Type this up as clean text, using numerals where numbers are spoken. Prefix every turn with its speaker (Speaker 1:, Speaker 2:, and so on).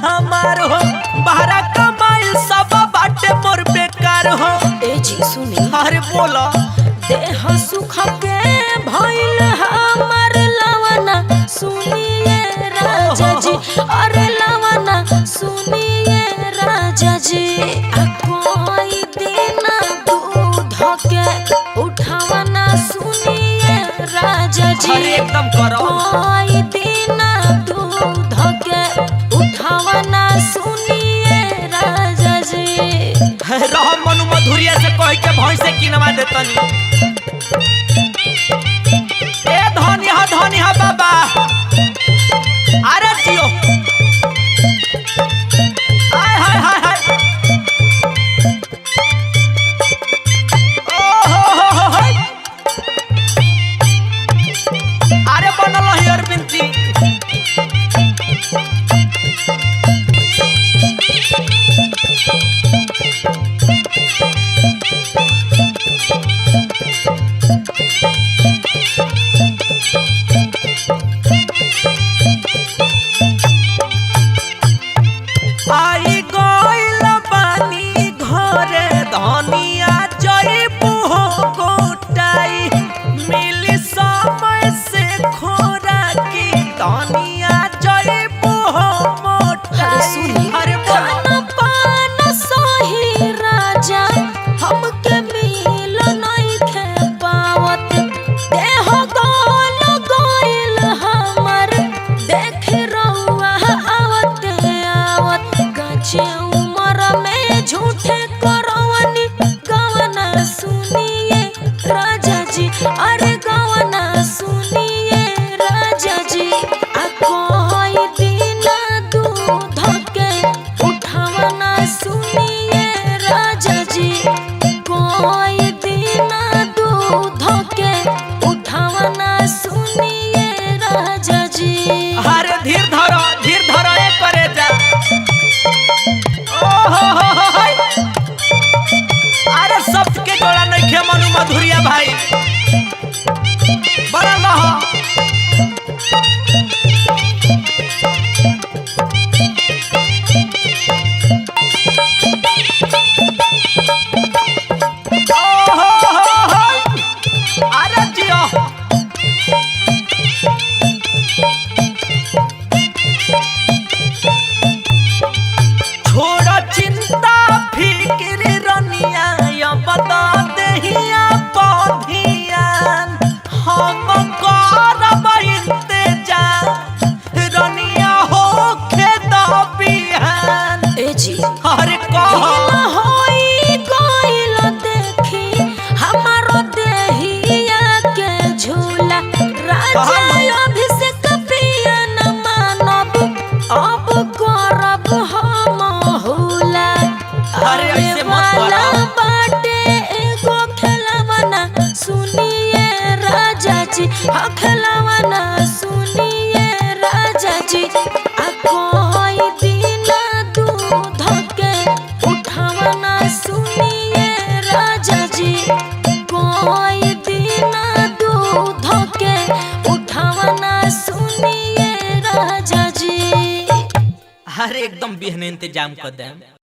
Speaker 1: हमार हो बाहरा कमाई सब बाटे मोर बेकार हो।
Speaker 2: ए जी सुनी
Speaker 1: अरे बोला
Speaker 2: देह सुख के भइल हमर लवना सुनिए राजा जी। अरे लवना सुनिए राजा जी कोई दिन दूध के उठावना सुनिए राजा जी।
Speaker 1: अरे एकदम करो
Speaker 2: कोई दिन दूध के उठावना सुनिए राजा जी।
Speaker 1: रह मनु मधुरिया से कह के भैंसे किनवा देतनी। ए धनी हा बाबा अरे जियो हाय हाय हाय हाय ओ हो अरे बनल है अरविंद जी। आई गइल बानी घरे धनिया जइबू हो गोटाई मिली समय से खोरा की धनिया जइबू हो मोटाई। अरे
Speaker 2: खाना पान सही राजा हमके मिल नहीं खे पावत देह गोल गोइल हमर देख रहुआ आवत आवत गचे उमर में झूठे करवनी गवना सुनिए राजा जी। अरे गवना सुनिए राजा जी कोई दिन दूध के उठावना सुनिए राजा जी। कोई दिन दूध के उठावना सुनिए राजा जी।
Speaker 1: अरे धीर धरो ए करे जा। ओ हो अरे सबके जोड़ा नहीं खे मनु मधुरिया भाई बड़ा रह। अरे जियो छोड़ चिंता फिक्र रनिया या बता देहिया पौधियान हम करब इंतजार रनिया हो खेत बिहान।
Speaker 2: ए जी
Speaker 1: अरे कह
Speaker 2: होई गइल देखी हमारो देहिया के झूला राजा अभिषेक प्रिय न मानब अब करब हम हुला।
Speaker 1: अरे ऐसे मत करो।
Speaker 2: बाटे एगो खेलवना सुनिए राजा जी खेलवना सुनिए राजा जी कोई दिन दूध के उठावना सुनिए राजा जी। कोई दिन दूध के उठावना सुनिए राजा जी।
Speaker 1: अरे एकदम बिहने इंतजाम कर दे।